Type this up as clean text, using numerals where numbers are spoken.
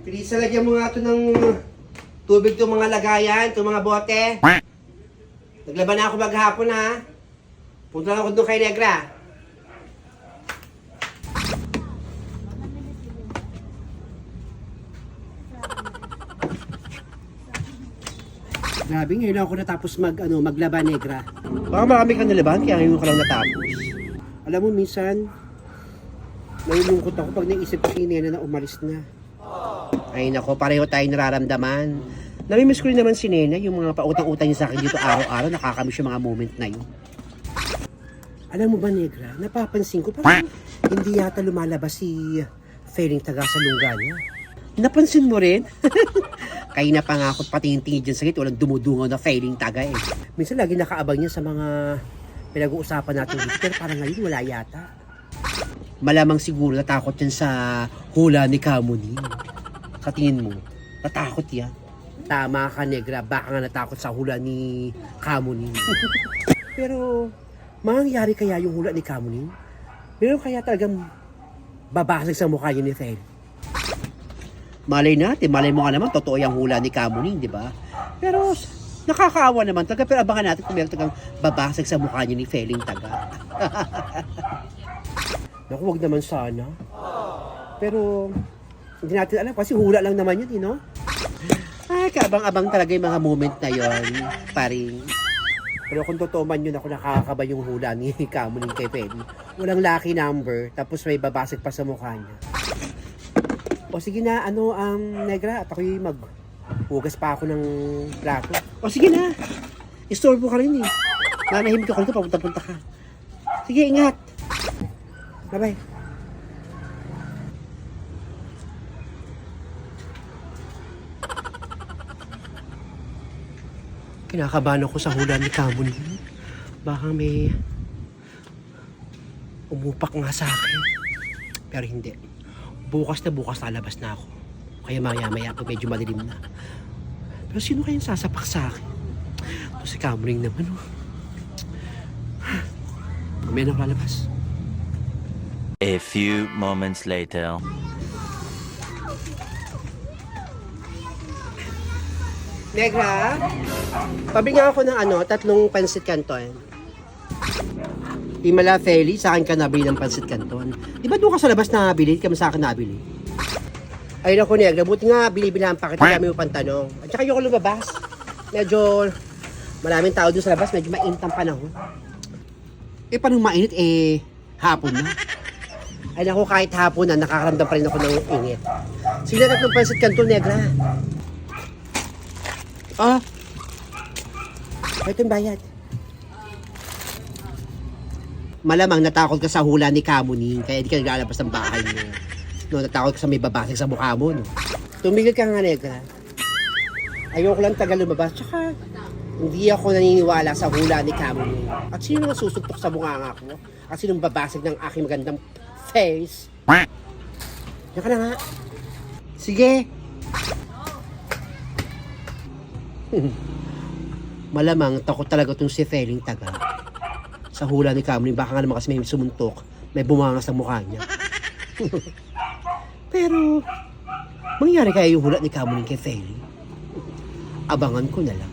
Pilisa, lagyan mo nga ito ng tubig itong mga lagayan, itong mga bote. Naglaban na ako maghapon ha. Punta lang ako doon kay Negra. Grabe, ngayon ako natapos maglaba, Negra. Baka marami kang nalaban, kaya ngayon ka lang natapos. Alam mo, minsan, nalulungkot ako pag naisip ko si Nena na umalis na. Ay nako, pareho tayong nararamdaman. Namimiss ko rin naman si Nena, yung mga pautang-utang niya sa akin dito araw-araw, nakakamiss yung mga moment na yun. Alam mo ba, Negra, napapansin ko parang hindi yata lumalabas si Feling Taga sa lungga niya. Napansin mo rin? Kaya na pa nga ako patingin-tingin dyan sa gate, walang dumudungaw na Feling Taga eh. Minsan lagi nakaabang niya sa mga pinag-uusapan natin dito, pero parang ngayon wala yata. Malamang siguro natakot yan sa hula ni Kamuni. Sa tingin mo, natakot yan? Tama ka, Negra, baka nga natakot sa hula ni Kamuni. Pero, mangyayari kaya yung hula ni Kamuni? Meron kaya talagang babasag sa mukha niya ni Fel? Malay natin, malay mo nga naman, totoo yung hula ni Kamuni, di ba? Pero, nakakaawa naman talaga, pero abangan natin kung meron talagang babasag sa mukha niya ni Feling Taga. Naku, wag naman sana. Pero, hindi natin alam kasi hula lang naman yun, no? Ay, kaabang-abang talaga yung mga moment na yon, paring. Pero kung totoo man yun, ako nakakaba yung hula ni Kamuni kay Feli. Walang lucky number, tapos may babasag pa sa mukha niya. O sige na, Negra, at ako'y maghugas pa ako ng plato. O sige na, istorbo ka rin eh. Nanahimik ako rito, papunta-punta ka. Sige, ingat. Bye-bye. Kinakabahan ako sa hula ni Kamuni. Baka may umupak nga sa akin. Pero hindi. Bukas lalabas na ako. Kaya maya-maya po medyo madilim na. Pero sino kayang sasapak sa akin? Ito si Kamuni naman. Oh. Mamaya na ako lalabas. A few moments later. Negra, pabigyan ako ng 3 pansit canton. Himala Feli, sa akin ka nabili ng pansit canton. Di ba doon ka sa labas nabili? Di ka sa akin nabili. Ay naku, Negra, buti nga bili-bilang pa kita, dami mo pang tanong. At saka yung lumabas, medyo maraming tao doon sa labas, medyo mainit ang panahon. Eh, paano mainit? Hapon na. Ay naku, kahit hapon na, nakakaramdam pa rin ako ng init. Sige na 3 pansit canton, Negra. Ito yung bayad. Malamang natakot ka sa hula ni Kamuni, kaya hindi ka naglalabas ng bahay mo. No, natakot ka sa may babasag sa mukha mo, no? Tumigil ka nga, Negra. Ayoko lang tagal lumabas, tsaka hindi ako naniniwala sa hula ni Kamuni. At sino nga susuntok sa mukha nga ako? At sinong babasag ng aking magandang face? Yan ka na nga. Sige. Malamang takot talaga itong si Feling Taga. Sa hula ni Kamuni, baka nga naman kasi may sumuntok, may bumanga sa mukha niya. Pero, mangyari kaya yung hula ni Kamuni kay Feling? Abangan ko na lang.